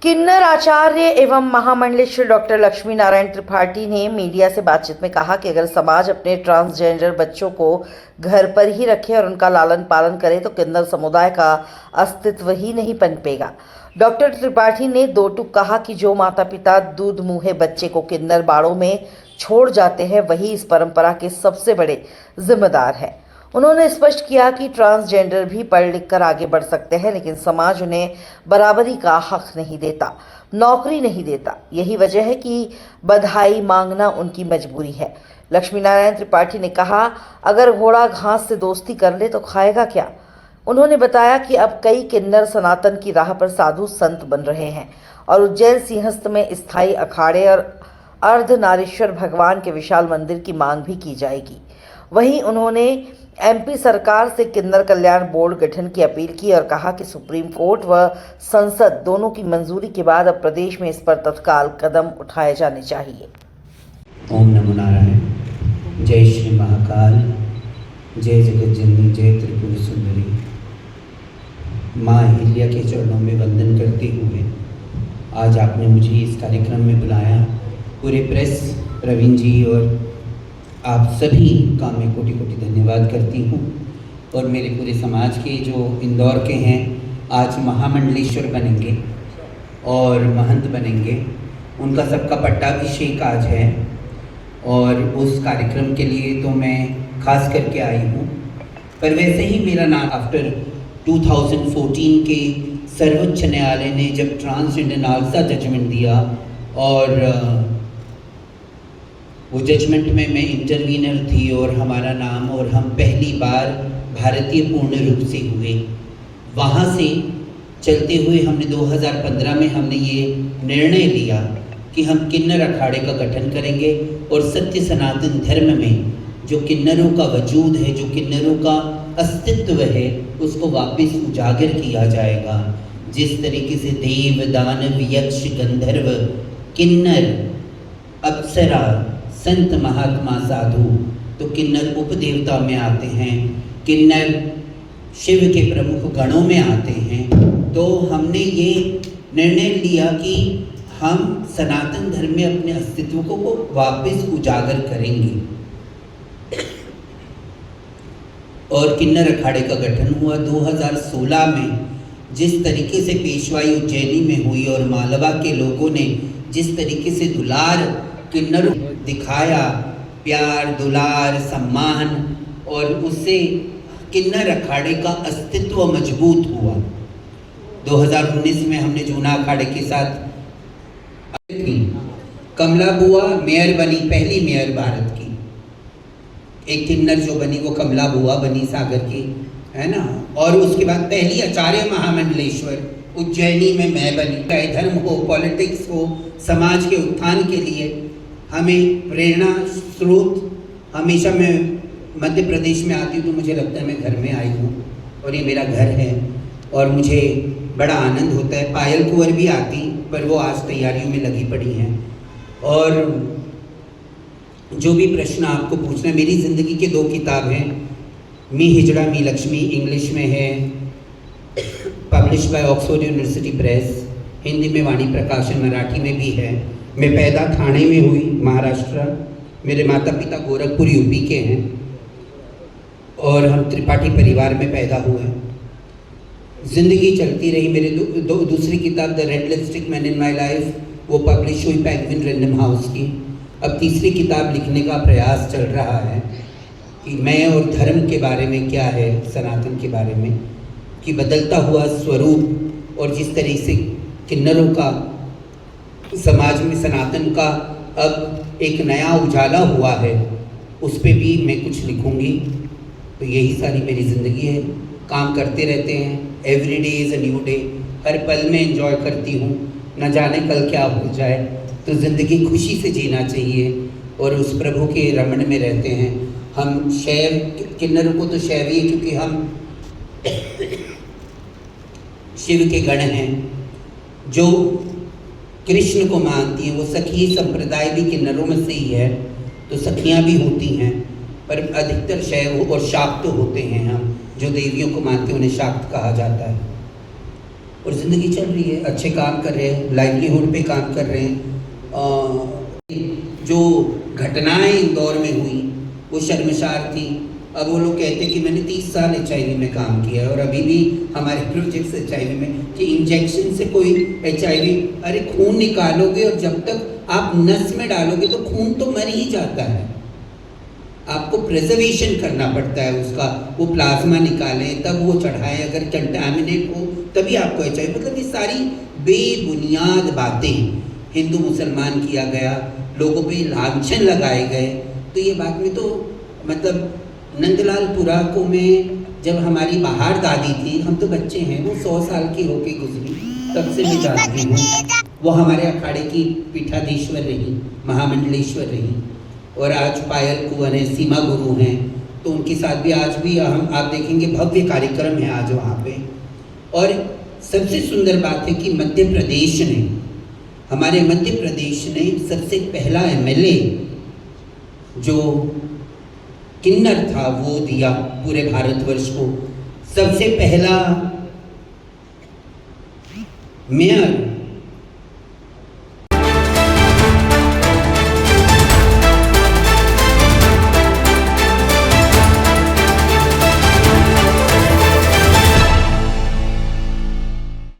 किन्नर आचार्य एवं महामंडलेश्वर डॉक्टर लक्ष्मी नारायण त्रिपाठी ने मीडिया से बातचीत में कहा कि अगर समाज अपने ट्रांसजेंडर बच्चों को घर पर ही रखे और उनका लालन पालन करे तो किन्नर समुदाय का अस्तित्व ही नहीं पनपेगा। डॉक्टर त्रिपाठी ने दो टूक कहा कि जो माता पिता दूध मुँहे बच्चे को किन्नर बाड़ों में छोड़ जाते हैं वही इस परंपरा के सबसे बड़े जिम्मेदार हैं। उन्होंने स्पष्ट किया कि ट्रांसजेंडर भी पढ़ लिख कर आगे बढ़ सकते हैं, लेकिन समाज उन्हें बराबरी का हक नहीं देता, नौकरी नहीं देता। यही वजह है कि बधाई मांगना उनकी मजबूरी है। लक्ष्मी नारायण त्रिपाठी ने कहा, अगर घोड़ा घास से दोस्ती कर ले तो खाएगा क्या। उन्होंने बताया कि अब कई किन्नर सनातन की राह पर साधु संत बन रहे हैं और उज्जैन सिंहस्थ में स्थायी अखाड़े और अर्धनारीश्वर भगवान के विशाल मंदिर की मांग भी की जाएगी। वहीं उन्होंने एमपी सरकार से किन्नर कल्याण बोर्ड गठन की अपील की और कहा कि सुप्रीम कोर्ट व संसद दोनों की मंजूरी के बाद अब प्रदेश में इस पर तत्काल कदम उठाए जाने चाहिए। ओम नमो नारायण। जय श्री महाकाल, जय जगत जननी, जय त्रिपुर सुंदरी। माँ अहिल्या के चरणों में वंदन करते हुए आज आपने मुझे इस कार्यक्रम में बुलाया। पूरे प्रेस, प्रवीण जी और आप सभी का मैं कोटि कोटि धन्यवाद करती हूँ। और मेरे पूरे समाज के जो इंदौर के हैं आज महामंडलेश्वर बनेंगे और महंत बनेंगे, उनका सबका पट्टाभिषेक आज है और उस कार्यक्रम के लिए तो मैं खास करके आई हूँ। पर वैसे ही मेरा नाम आफ्टर 2014 के सर्वोच्च न्यायालय ने जब ट्रांसजेंडर नालसा जजमेंट दिया और वो जजमेंट में मैं इंटरवीनर थी और हमारा नाम और हम पहली बार भारतीय पूर्ण रूप से हुए। वहाँ से चलते हुए हमने 2015 में हमने ये निर्णय लिया कि हम किन्नर अखाड़े का गठन करेंगे और सत्य सनातन धर्म में जो किन्नरों का वजूद है, जो किन्नरों का अस्तित्व है, उसको वापस उजागर किया जाएगा। जिस तरीके से देव, दानव, यक्ष, गंधर्व, किन्नर, अप्सरा, संत, महात्मा, साधु, तो किन्नर उपदेवता में आते हैं, किन्नर शिव के प्रमुख गणों में आते हैं। तो हमने ये निर्णय लिया कि हम सनातन धर्म में अपने अस्तित्व को वापस उजागर करेंगे और किन्नर अखाड़े का गठन हुआ 2016 में। जिस तरीके से पेशवाई उज्जैनी में हुई और मालवा के लोगों ने जिस तरीके से दुलार किन्नर दिखाया, प्यार, दुलार, सम्मान, और उससे किन्नर अखाड़े का अस्तित्व मजबूत हुआ। 2019 में हमने जूना अखाड़े के साथ कमला बुआ मेयर बनी, पहली मेयर भारत की। एक किन्नर जो बनी वो कमला बुआ बनी सागर की, है ना। और उसके बाद पहली आचार्य महामंडलेश्वर उज्जैनी में मैं बनी। चाहे धर्म हो, पॉलिटिक्स हो, समाज के उत्थान के लिए हमें प्रेरणा स्रोत हमेशा मैं मध्य प्रदेश में आती हूँ तो मुझे लगता है मैं घर में आई हूँ और ये मेरा घर है और मुझे बड़ा आनंद होता है। पायल कुंवर भी आती, पर वो आज तैयारियों में लगी पड़ी हैं। और जो भी प्रश्न आपको पूछना है, मेरी ज़िंदगी के 2 किताब हैं। मी हिजड़ा मी लक्ष्मी इंग्लिश में है, publish by Oxford university press, Hindi में वाणी प्रकाशन, मराठी में भी है। मैं पैदा ठाणे में हुई, महाराष्ट्र। मेरे माता पिता गोरखपुर यूपी के हैं और हम त्रिपाठी परिवार में पैदा हुए। ज़िंदगी चलती रही। मेरे दूसरी किताब the red lipstick man in my life, वो पब्लिश हुई पेंगुइन रैंडम हाउस की। अब तीसरी किताब लिखने का प्रयास चल रहा है कि मैं और धर्म के बारे में क्या है, सनातन के बारे में, कि बदलता हुआ स्वरूप और जिस तरह से किन्नरों का समाज में सनातन का अब एक नया उजाला हुआ है, उस पे भी मैं कुछ लिखूंगी। तो यही सारी मेरी ज़िंदगी है। काम करते रहते हैं, every day is a new day. हर पल में एंजॉय करती हूँ, न जाने कल क्या हो जाए। तो ज़िंदगी खुशी से जीना चाहिए और उस प्रभु के रमण में रहते हैं। हम शैव, किन्नरों को तो शैव ही, क्योंकि हम शिव के गण हैं। जो कृष्ण को मानती हैं, वो सखी संप्रदाय भी किन्नरों में से ही है, तो सखियाँ भी होती हैं, पर अधिकतर शैव और शाक्त होते हैं। हम जो देवियों को मानते हैं उन्हें शाक्त कहा जाता है। और ज़िंदगी चल रही है, अच्छे काम कर रहे हैं, लाइवलीहुड पे काम कर रहे हैं। जो घटनाएं इंदौर में हुई वो शर्मसार थी। अब वो लोग कहते हैं कि मैंने 30 साल HIV में काम किया है और अभी भी हमारे प्रोजेक्ट्स HIV में कि इंजेक्शन से कोई HIV, अरे खून निकालोगे और जब तक आप नस में डालोगे तो खून तो मर ही जाता है। आपको प्रिजर्वेशन करना पड़ता है उसका, वो प्लाज्मा निकालें तब वो चढ़ाएं, अगर कंटामिनेट हो तभी आपको HIV। मतलब ये सारी बेबुनियाद बातें हिंदू मुसलमान किया गया, लोगों पे लांछन लगाए गए। तो ये बात में तो मतलब नंदलालपुरा को में जब हमारी बाहर दादी थी, हम तो बच्चे हैं, वो 100 साल की होके गुजरी, तब से मैं जानती हूँ। वो हमारे अखाड़े की पीठाधीश्वर रही, महामंडलेश्वर रही, और आज पायल कुंवर हैं, सीमा गुरु हैं, तो उनके साथ भी आज भी हम आप देखेंगे भव्य कार्यक्रम है आज वहाँ पे। और सबसे सुंदर बात है कि मध्य प्रदेश ने, हमारे मध्य प्रदेश ने सबसे पहला MLA जो किन्नर था वो दिया पूरे भारतवर्ष को। सबसे पहला मेयर